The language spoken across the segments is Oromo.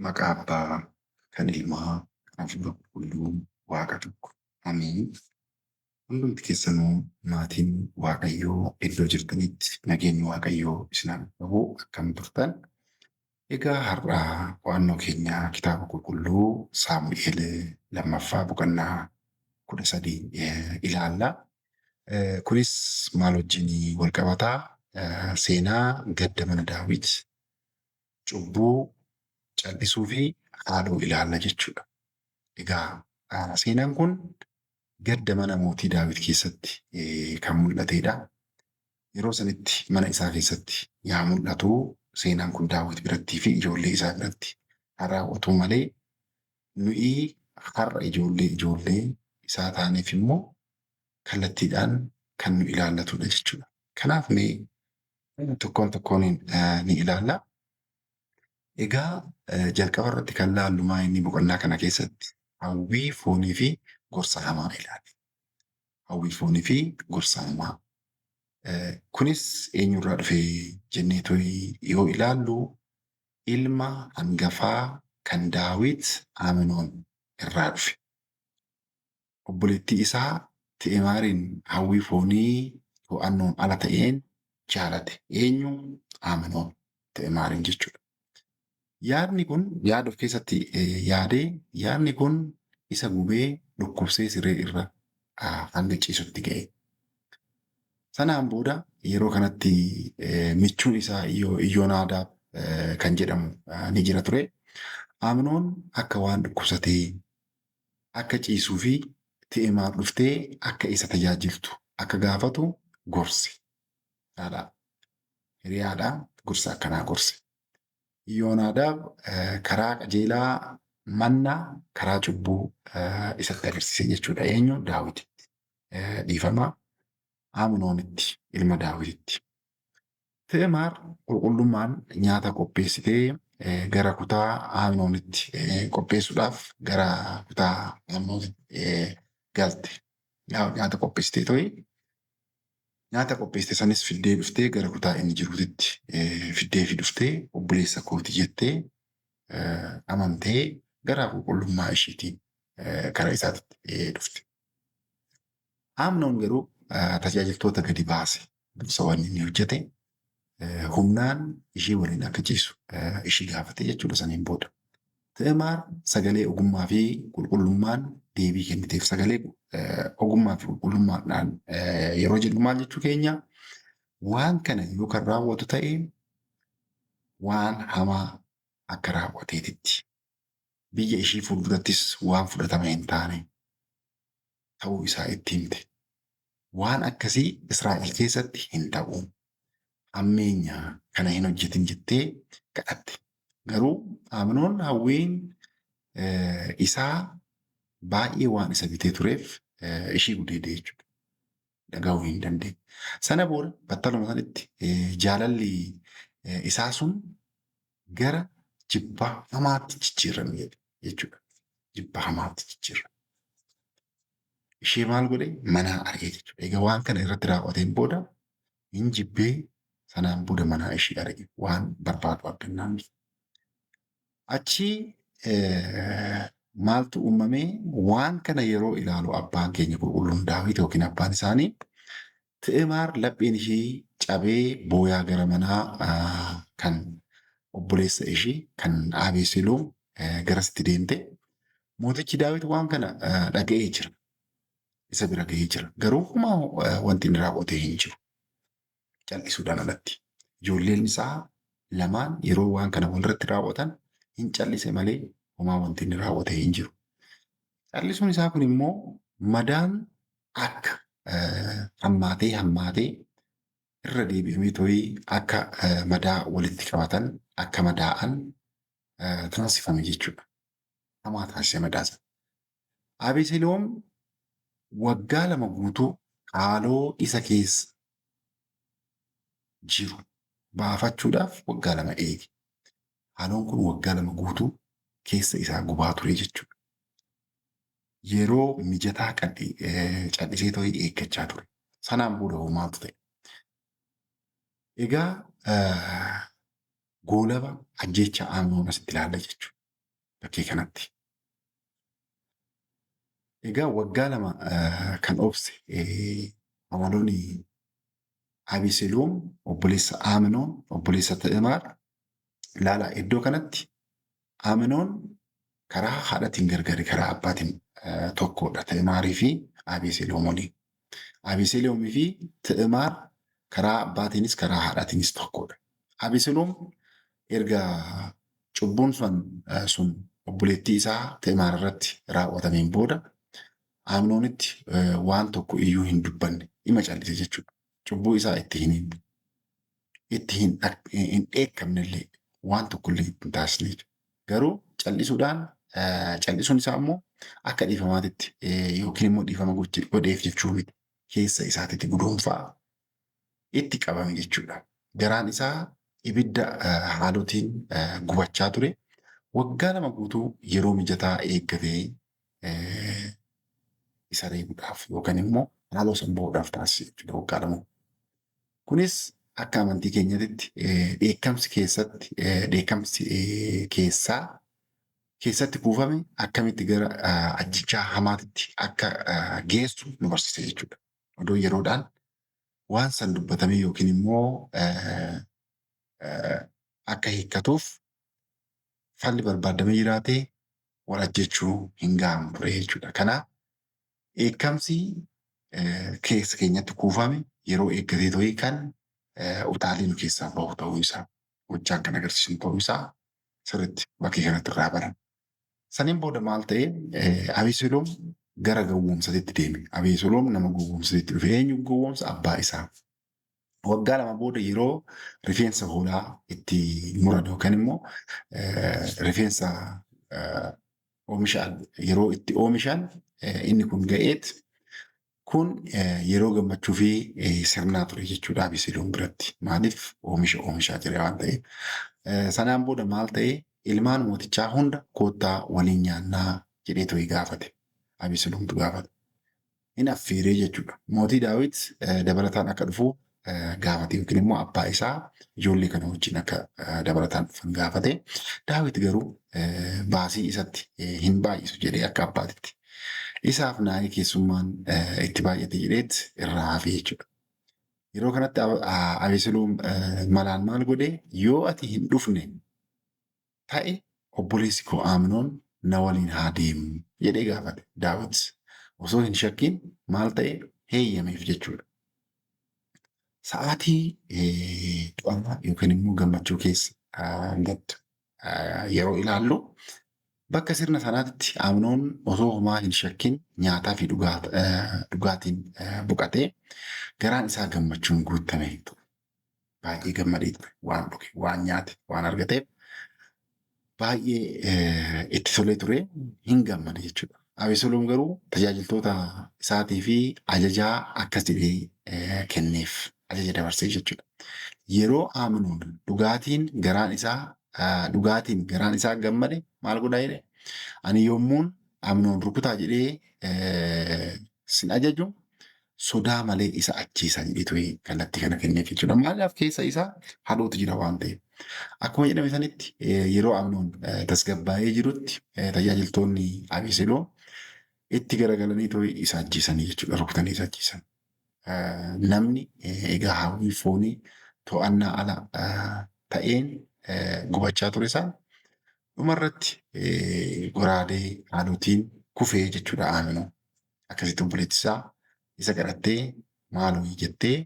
Maqaa Abbaa, kan Ilmaa, kan Hafuura Qulqulluu, Waaqa tokko. Ameen. Hundumti keessanuu maatiin Waaqayyoo iddoo jirtanitti nageenyi Waaqayyoo isin haa qabu akkam turtan. Egaa har'aa qo'annoo keenya kitaaba qulqulluu Saamu'eel lammaffaa boqonnaa 13 ilaalla. Kunis maal wajjinii wal qabataa? Seenaa gadda mana Daawit, cubbuu cal'isuu fi haaloo ilaalla jechuudha. Egaa seenaan kun gadda mana mootii Daawit keessatti kan mul'atedha. Yeroo sanitti mana isaa keessatti yaa mul'atu seenaan kun Daawit birattii fi ijoollee isaa biratti haa raawwatu malee nuyi har'a ijoollee isaa taaneef immoo kallattiidhaan kan nu ilaallatudha jechuudha. Kanaaf mee tokkoon tokkoon ni ilaalla. Egaa jalqaba irratti kan laallu maa inni boqonnaa kana keessatti hawwii foonii fi gorsa hamaa ilaalla. Hawwii foonii fi gorsa hamaa. Kunis eenyurraa dhufe jenneetoo yoo ilaallu ilma hangafaa kan Daawit Aminoon irraa dhufe. Obboleettii isaa Ti'eemaariin hawwii foonii to'annoon ala ta'een jaalate. Eenyu? Aminoon Ti'eemaariin jechuudha. Yaadni kun yaada of keessatti yaadee yaadni kun isa gubee dhukkubsee siree irra hanga ciisutti ga'e. Sanaan booda yeroo kanatti michuun isaa Iyoonaadaab kan jedhamu ni jira ture. Aminoon akka waan dhukkubsatee akka ciisuu fi Ti'eemaar dhuftee akka isa tajaajiltu akka gaafatu gorse. Hiriyaadhaa gorsa akkanaa gorse. Iyoonaadaab karaa qajeelaa mannaa karaa cubbuu isatti agarsiise jechuudha. Eenyu? Daawititti. Dhiifama Aminoonitti ilma Daawititti. Ti'eemaar qulqullummaan nyaata qopheessitee gara kutaa Aminoonitti qopheessuudhaaf gara kutaa Aminoonitti galte. Nyaata qopheessitee to'i. Nyaata qopheessite sanis fiddee dhuftee gara kutaa inni jiruutitti fiddee fi dhuftee obboleessa kooti jettee amantee gara qulqullummaa isheetiin karaa isaatti dhufte. Amnoon garuu tajaajiltoota gadi baase. Dursa waan inni hojjete humnaan ishee waliin akka ciisu ishee gaafate jechuudha saniin booda. Ti'eemaar sagalee ogummaa fi qulqullummaan deebii kenniteef. Sagalee ogummaa fi qulqullummaadhaan yeroo jedhu maal jechuu keenya? Waan kana yoo kan raawwatu ta'e waan hamaa akka raawwateetitti. Biyya ishii fuuldurattis waan fudhatama hin taane ta'uu isaa itti himte. Waan akkasii Israa'el keessatti hin ta'u. Ammeenya kana hin hojjetin jettee kadhatte. Garuu Aminoon hawwiin isaa baay'ee waan isa bitee tureef ishii gudeedee jechuudha. Dhaga'uu hin dandeenye. Sana booda battaluma sanatti jaalalli isaa sun gara jibba hamaatti jijjiirame jechuudha. Jibba hamaatti jijjiirame. Ishee maal godhe? Manaa argee jechuudha. Egaa waan kana irratti raawwateen booda hin jibbee sanaan booda manaa ishee arge waan barbaadu argannaan. Achii maaltu uumamee? Waan kana yeroo ilaalu abbaan keenya qulqulluun Daawit yookiin abbaan isaanii Ti'eemaar lapheen ishee cabee booyaa gara manaa kan obboleessa ishee kan Abeseloom garasitti deemte. Mootichi Daawit waan kana dhaga'ee jira. Isa bira ga'ee jira. Garuu homaa wanti inni raawwatee hin jiru. Cal'isuudhaan alatti. Ijoolleen isaa lamaan yeroo waan kana walirratti raawwatan hin cal'ise malee homaa wanti inni raawwatee hin jiru. Cal'isuun isaa kun immoo madaan akka hammaatee irra deebi'amee to'ii akka madaa walitti qabatan akka madaa'an taasifame jechuudha. Hamaa taasise madaa sana. Abeseloom waggaa 2 guutuu haaloo isa keessa jiru baafachuudhaaf waggaa 2 eege. Haaloon kun waggaa 2 guutuu keessa isaa gubaa ture jechuudha. Yeroo mijataa cal'isee to'ii eeggachaa ture. Sanaan booda maaltu ta'e? Egaa goolaba ajjecha Aminoon asitti ilaalla jechuudha. bakkee kanatti. Egaa waggaa lama kan obse amaloon Abeseloom obboleessa Aminoon obboleessa Ti'amaar ilaalaa iddoo kanatti Aminoon karaa haadhatiin gargari karaa abbaatiin tokkodha Ti'amaarii fi Abeseloom waliin. Abeseloomii fi Ti'amaar karaa abbaatiinis karaa haadhaatiinis tokkodha. Abeseloom erga cubbuun sun obboleettii isaa Ti'amaar irratti raawwatameen booda Aminoonitti waan tokko iyyuu hin dubbanne ima callise jechuudha. Cubbuu isaa itti hin dheekkamnellee waan tokkollee hin taasisne jechuudha. Garuu callisuun isaa immoo akka dhiifamaatitti yookiin immoo dhiifama godheef jechuu miti. Keessa isaatitti guduunfaa itti qabame jechuudha. Garaan isaa ibidda haalotiin gubachaa ture. Waggaa lama guutuu yeroo mijataa eeggatee isa reebuudhaaf yookaan immoo haaloo san bahuudhaaf taasise jechuudha waggaa lama. Kunis akka amantii keenyatti dheekkamsi keessatti kuufame akkamitti gara ajjechaa hamaatitti akka geessu nu barsiise jechuudha. Odoo yeroodhaan waan san dubbatamee yookiin immoo akka hiikkatuuf falli barbaadamee jiraatee wal ajjechuu hin gahamu ture jechuudha. Kanaaf dheekkamsi keessa keenyatti kuufame yeroo eeggatee ta'ee kan utaalii nu keessaa bahu ta'uu isaa hojjaan kan agarsiisu ta'uu isaa sirriitti bakkee kanatti irraa baran. Saniin booda maal ta'ee Abeseloom gara gowwoomsatitti deeme. Abeseloom nama gowwoomsatitti dhufe. Eenyu gowwoomsa? Abbaa isaa. Waggaa lama booda yeroo rifeensa hoolaa itti muran yookaan immoo rifeensa oomishan yeroo itti oomishan inni kun ga'eet kun yeroo gammachuu fi sirnaa ture jechuudha Abeseloom biratti. Maaliif oomishaa jira waan ta'eef. Sanaan booda maal ta'ee ilmaan mootichaa hunda koottaa waliin nyaannaa jedhee ture gaafate. Abeseloomtu gaafate. Inni affeeree jechuudha. Mootii Daawit dabalataan akka dhufu gaafate yookiin immoo abbaa isaa ijoollee kana wajjin akka dabalataan dhufan gaafate. Daawit garuu baasii isatti hin baay'isu jedhee akka abbaatitti. Isaaf naayii keessummaan itti baay'ate jedheet irraa hafe jechuudha. Yeroo kanatti Abeseloom malaan maal godhee yoo ati hin dhufne ta'e obboleessi koo Aminoon na waliin haa deemu jedhee gaafate. Daawit osoo hin shakkiin maal ta'e heeyyameef jechuudha. Sa'aatii du'amaa yookiin immoo gammachuu keessa gadda yeroo ilaallu bakka sirna sanaatti Aminoon osoo homaa hin shakkin nyaataa fi dhugaatiin boqatee garaan isaa gammachuun guutame ture. Baay'ee gammadee ture. Waan dhuge, waan nyaate, waan argateef baay'ee itti tolee ture hin gammade jechuudha. Abeseloom garuu tajaajiltoota isaatii fi ajajaa akkas jedhee kenneef ajaja dabarsee jechuudha. Yeroo Aminoon dhugaatiin garaan isaa gammade maal godhaa jedhe ani yommuun Aminoon rukutaa jedhee sin ajaju sodaa malee isa ajjeesa jedhee kallattii kana kenneef jechuudha. Maaliif keessa isaa hadhootu jira waan ta'eef. Akkuma jedhame sanitti yeroo Aminoon tasgabbaa'ee jirutti tajaajiltoonni Abeseloom itti garagalanii ture isa ajjeesanii jechuudha. Rukutanii isa ajjeesan. Namni egaa hawwii foonii to'annaa ala ta'een gubachaa ture isaan dhumarratti goraadee haalotiin kufee jechuudha Aminoon. Akkasitti obboleettii isaa isa kadhattee maaloo jettee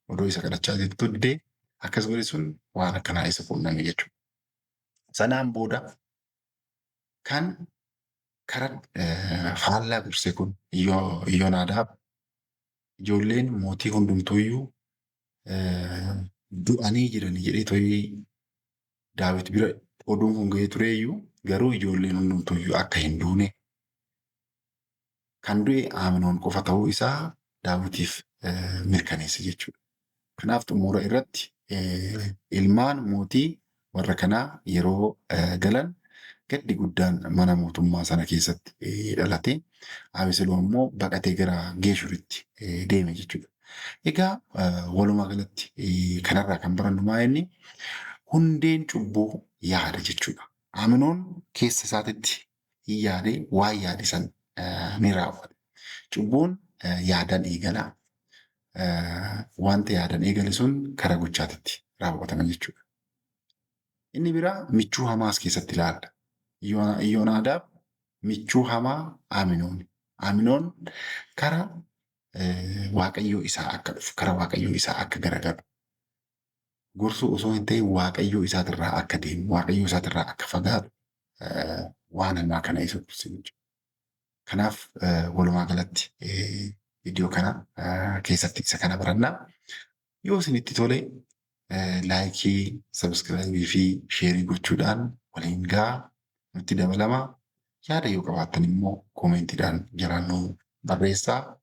odoo isa kadhachaa jirtu didee akkas godhe sun waan akkanaa isa quunname jechuudha. Sanaan booda kan karaa faallaa dursee kun Iyoonaadaab ijoolleen mootii hundumtuuyyuu du'anii jiranii jedhee to'ee Daawit bira oduun kun ga'ee tureeyyuu garuu ijoolleen hundumtuuyyuu akka hin duune kan du'e Aminoon qofa ta'uu isaa Daawitiif mirkaneesse jechuudha. Kanaaf xumura irratti ilmaan mootii warra kanaa yeroo galan gaddi guddaan mana mootummaa sana keessatti dhalate. Abeseloom immoo baqatee gara Geeshuritti deeme jechuudha. Egaa walumaa galatti kanarraa kan barannu maa inni hundeen cubbuu yaada jechuudha. Aminoon keessa isaatitti hin yaade waan yaade san ni raawwata. Cubbuun yaadaan eegala. Wanta yaadaan eegale sun karaa gochaatitti raawwatama jechuudha. Inni biraa michuu hamaa as keessatti ilaalla. Iyoonaadaab michuu hamaa Aminoon. Aminoon karaa waaqayyoo isaa akka dhufu, karaa waaqayyoo isaa akka garagalu gorsuu osoo hin ta'in waaqayyoo isaatirraa akka deemu, waaqayyoo isaatirraa akka fagaatu waan hamaa kana isa tursiisu jechuudha. Kanaaf walumaa galatti iddoo kana keessatti isa kana barannaa. Yoo isinitti tole laayikii, sabskiraayibii fi sheerii gochuudhaan waliin gahaa nutti dabalama. Yaada yoo qabaattan immoo koomentiidhaan jalaa nuu barreessaa.